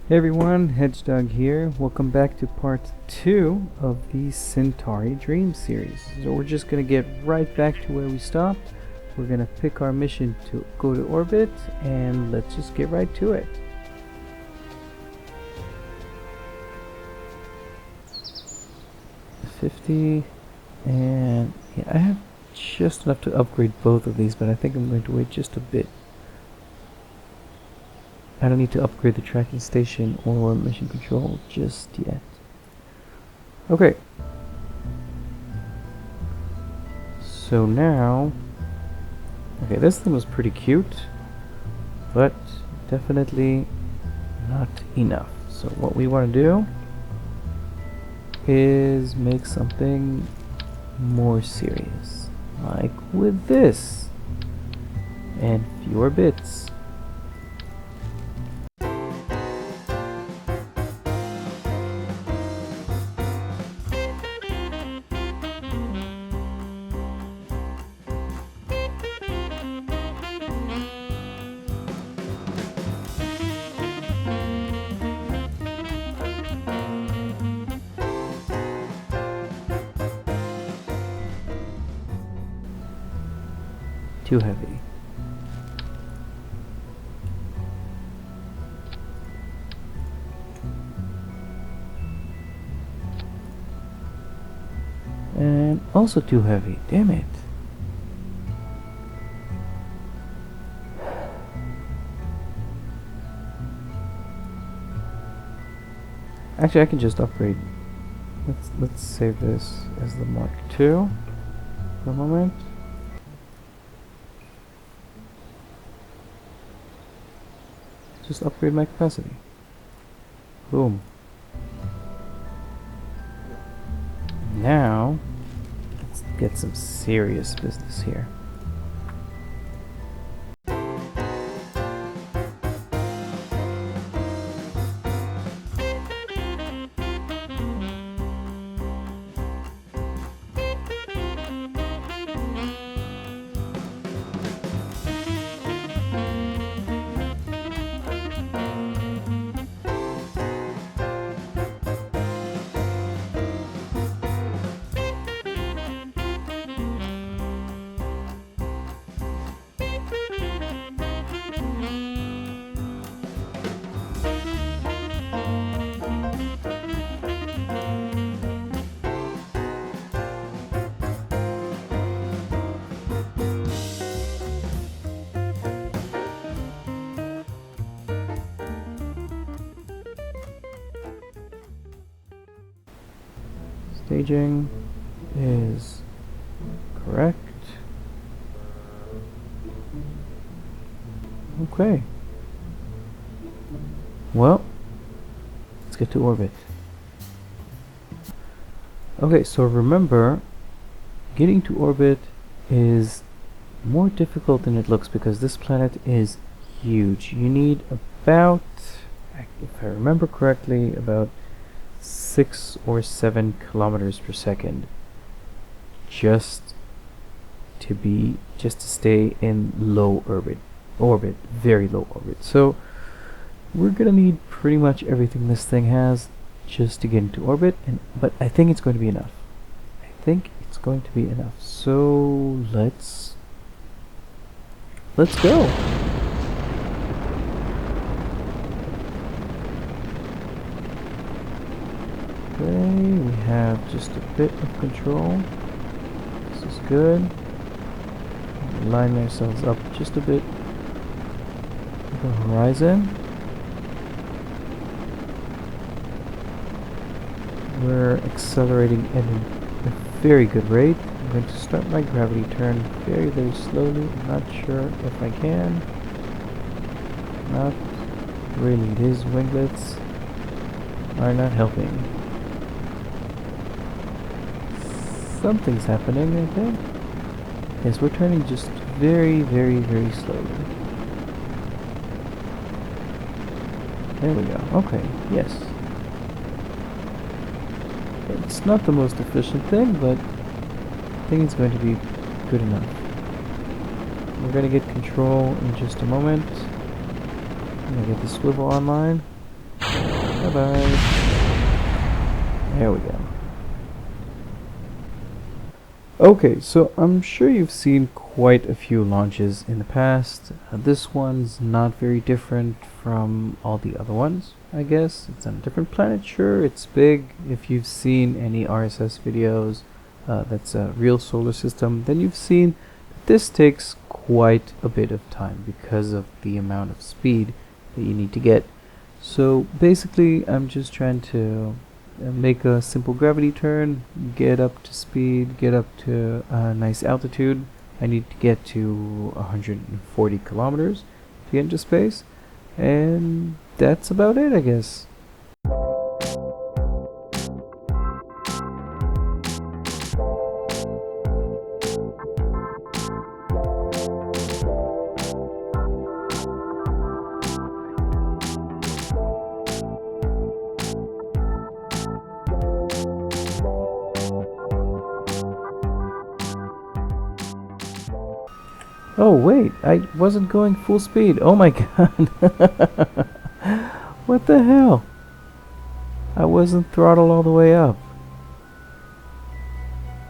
Hey everyone, Hedgehog here. Welcome back to part 2 of the Centauri Dreams series. So we're just going to get right back to where we stopped. We're going to pick our mission to go to orbit, and let's just get right to it. $50, and yeah, I have just enough to upgrade both of these, but I think I'm going to wait just a bit. I don't need to upgrade the tracking station or mission control just yet. Okay. So now... Okay, this thing was pretty cute, but definitely not enough. So what we want to do is make something more serious. Like with this. And fewer bits. Too heavy. And also too heavy. Damn it. Actually, I can just upgrade. Let's save this as the Mark II for a moment. Just upgrade my capacity. Boom. Now, let's get some serious business here. Staging is correct. Okay. Well, let's get to orbit. Okay, so remember, getting to orbit is more difficult than it looks because this planet is huge. You need about, if I remember correctly, about 6 or 7 kilometers per second just to stay in low orbit, very low orbit. So we're gonna need pretty much everything this thing has just to get into orbit, but I think it's going to be enough. So let's go. Okay, we have just a bit of control. This is good. Line ourselves up just a bit to the horizon. We're accelerating at a very good rate. I'm going to start my gravity turn very, very slowly. I'm not sure if I can. Not really. These winglets are not helping. Something's happening, I think. Yes, we're turning just very, very, very slowly. There we go. Okay, yes. It's not the most efficient thing, but I think it's going to be good enough. We're going to get control in just a moment. I'm going to get the swivel online. Bye-bye. There we go. Okay, so I'm sure you've seen quite a few launches in the past. This one's not very different from all the other ones, I guess. It's on a different planet, sure, it's big. If you've seen any RSS videos that's a real solar system, then you've seen that this takes quite a bit of time because of the amount of speed that you need to get. So basically, I'm just trying to make a simple gravity turn, get up to speed, get up to a nice altitude. I need to get to 140 kilometers to get into space, and that's about it, I guess. Oh wait, I wasn't going full speed. Oh my god. What the hell? I wasn't throttled all the way up.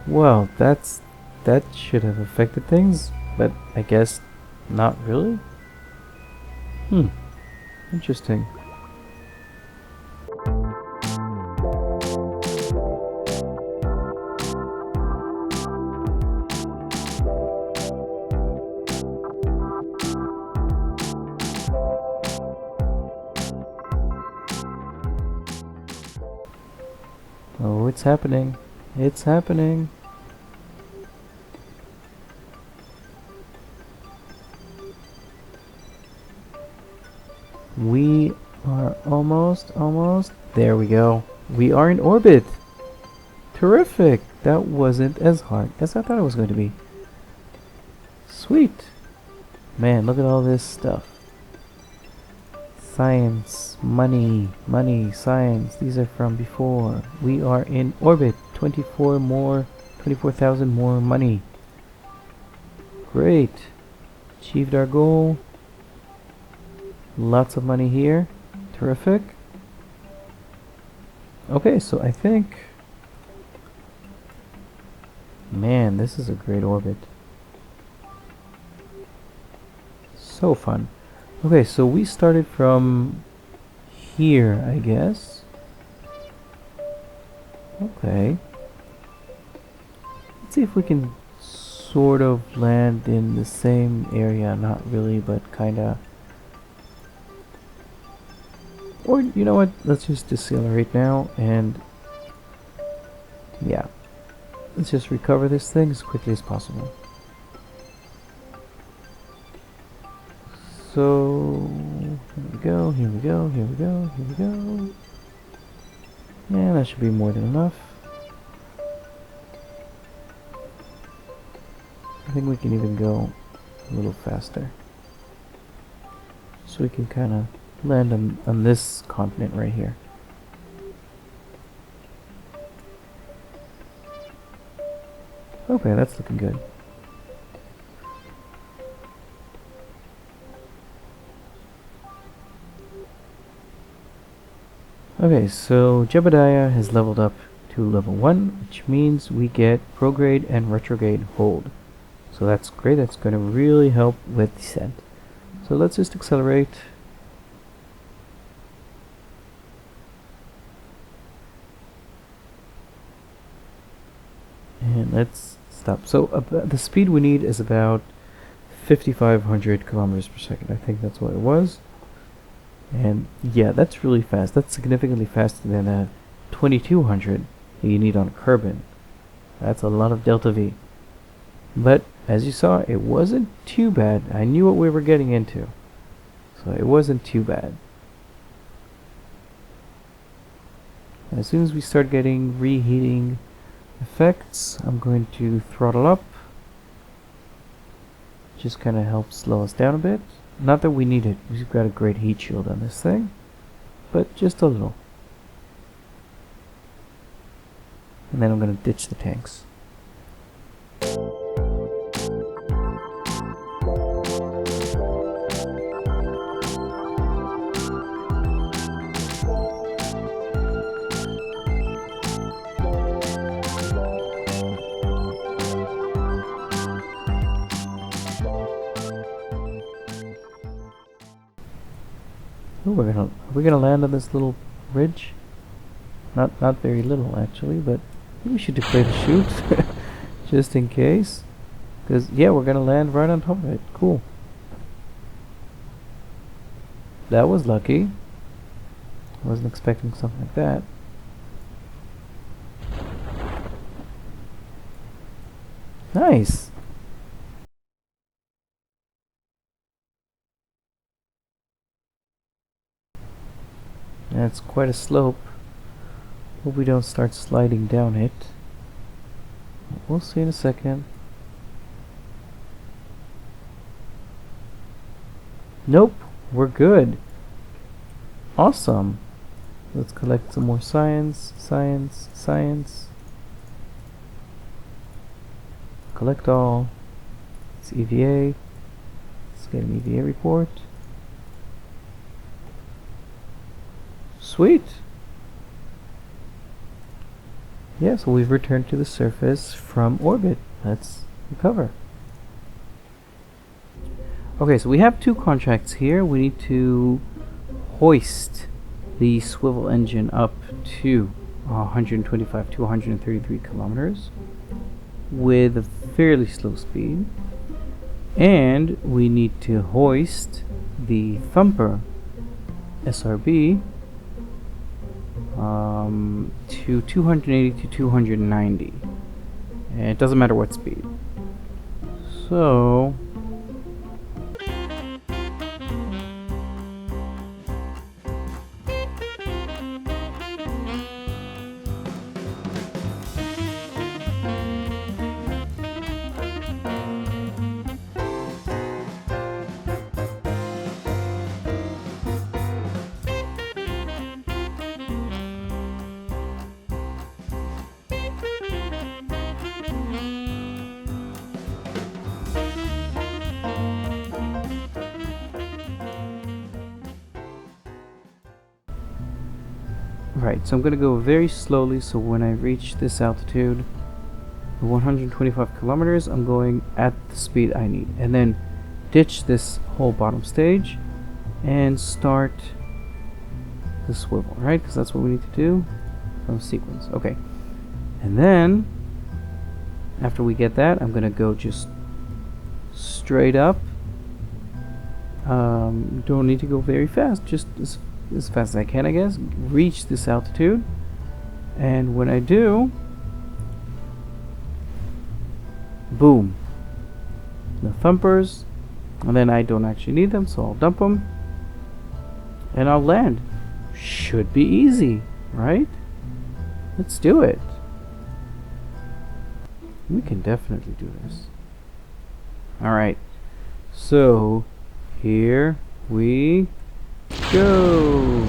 Well, that should have affected things, but I guess not really. Interesting. Oh, it's happening. It's happening. We are almost. There we go. We are in orbit. Terrific. That wasn't as hard as I thought it was going to be. Sweet. Man, look at all this stuff. Science, money, science. These are from before. We are in orbit. 24,000 more money. Great. Achieved our goal. Lots of money here. Terrific. Okay, so I think... Man, this is a great orbit. So fun. Okay, so we started from here, I guess. Okay. Let's see if we can sort of land in the same area. Not really, but kinda. Or, you know what? Let's just decelerate now and... Yeah. Let's just recover this thing as quickly as possible. So, here we go, here we go, here we go, here we go. Yeah, that should be more than enough. I think we can even go a little faster. So we can kind of land on this continent right here. Okay, that's looking good. Okay, so Jebediah has leveled up to level 1, which means we get prograde and retrograde hold. So that's great, that's going to really help with descent. So let's just accelerate. And let's stop. So the speed we need is about 5,500 kilometers per second. I think that's what it was. And yeah, that's really fast. That's significantly faster than a 2200 that you need on Kerbin. That's a lot of delta V. But as you saw, it wasn't too bad. I knew what we were getting into, so it wasn't too bad. As soon as we start getting reheating effects, I'm going to throttle up. Just kind of helps slow us down a bit. Not that we need it, we've got a great heat shield on this thing, but just a little. And then I'm going to ditch the tanks. Ooh, are we gonna land on this little ridge? Not very little actually, but maybe we should declare the chute just in case. Because yeah, we're gonna land right on top of it. Cool. That was lucky. I wasn't expecting something like that. Nice. That's quite a slope. Hope we don't start sliding down it. We'll see in a second. Nope, we're good. Awesome. Let's collect some more science. Collect all. It's EVA. Let's get an EVA report. Sweet. Yeah, so we've returned to the surface from orbit. Let's recover. Okay, so we have two contracts here. We need to hoist the swivel engine up to 125 to 133 kilometers with a fairly slow speed. And we need to hoist the thumper SRB to 280 to 290. And it doesn't matter what speed. So right, so I'm going to go very slowly, so when I reach this altitude, 125 kilometers, I'm going at the speed I need. And then ditch this whole bottom stage and start the swivel, right? Because that's what we need to do from sequence. Okay. And then, after we get that, I'm going to go just straight up. Don't need to go very fast, just as fast as I can, I guess. Reach this altitude, and when I do, boom, the thumpers, and then I don't actually need them, so I'll dump them and I'll land. Should be easy, right? Let's do it. We can definitely do this. Alright, so here we go.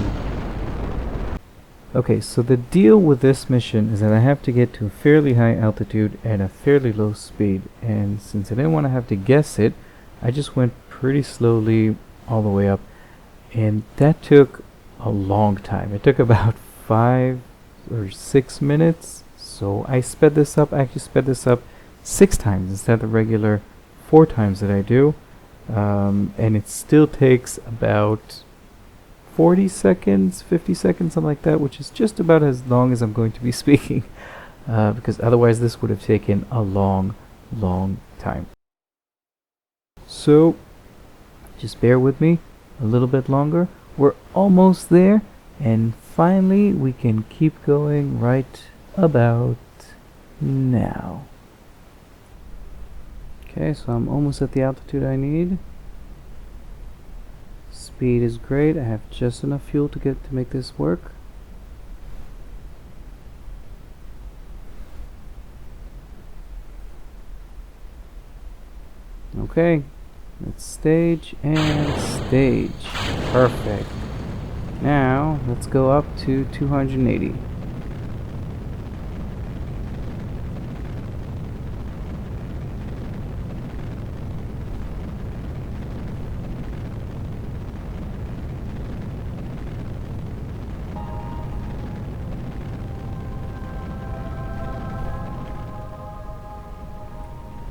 Okay, so the deal with this mission is that I have to get to a fairly high altitude at a fairly low speed, and since I didn't want to have to guess it, I just went pretty slowly all the way up, and that took a long time. It took about 5 or 6 minutes, so I sped this up. I actually sped this up 6 times instead of the regular 4 times that I do, and it still takes about 40 seconds, 50 seconds, something like that, which is just about as long as I'm going to be speaking, because otherwise this would have taken a long time. So just bear with me a little bit longer. We're almost there, and finally we can keep going right about now. Okay, so I'm almost at the altitude I need. Speed is great. I have just enough fuel to make this work. Okay, let's stage and stage. Perfect. Now let's go up to 280.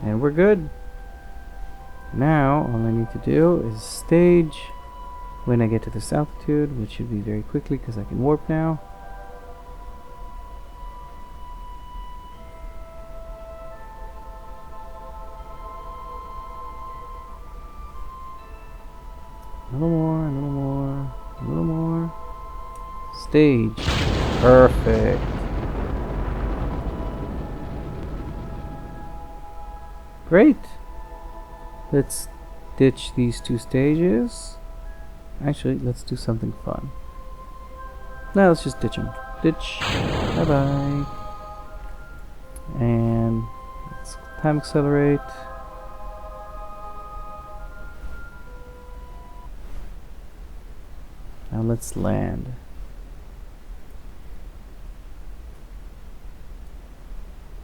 And we're good. Now all I need to do is stage when I get to this altitude, which should be very quickly because I can warp now. A little more, a little more, a little more. Stage. Perfect. Great. Let's ditch these 2 stages. Actually, let's do something fun. No, let's just ditch them. Ditch. Bye-bye. And let's time accelerate. Now let's land.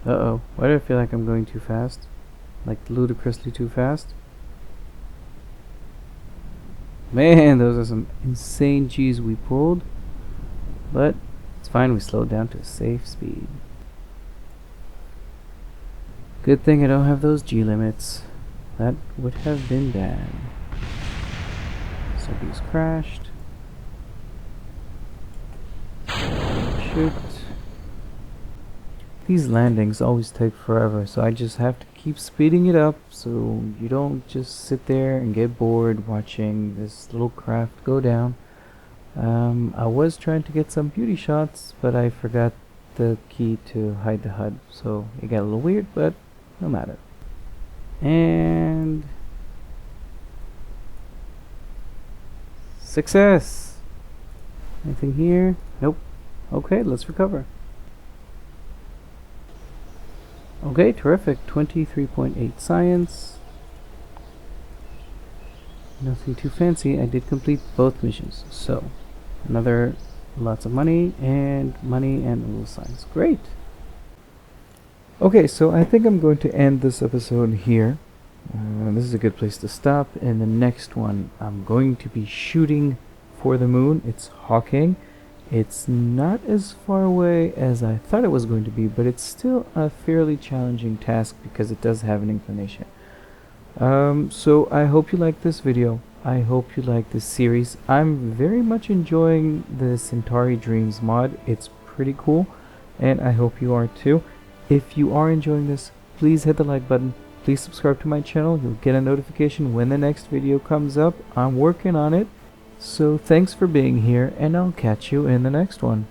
Uh-oh. Why do I feel like I'm going too fast? Like ludicrously too fast? Man, those are some insane G's we pulled. But it's fine, we slowed down to a safe speed. Good thing I don't have those G limits. That would have been bad. So these crashed. Shoot. These landings always take forever, so I just have to keep speeding it up so you don't just sit there and get bored watching this little craft go down. I was trying to get some beauty shots, but I forgot the key to hide the HUD, so it got a little weird, but no matter. And success! Anything here? Nope. Okay, let's recover. Okay, terrific. 23.8 science. Nothing too fancy. I did complete both missions. So, another lots of money and a little science. Great. Okay, so I think I'm going to end this episode here. This is a good place to stop. In the next one, I'm going to be shooting for the moon. It's Hawking. It's not as far away as I thought it was going to be, but it's still a fairly challenging task because it does have an inclination. So I hope you like this video. I hope you like this series. I'm very much enjoying the Centauri Dreams mod. It's pretty cool, and I hope you are too. If you are enjoying this, please hit the like button. Please subscribe to my channel. You'll get a notification when the next video comes up. I'm working on it. So thanks for being here, and I'll catch you in the next one.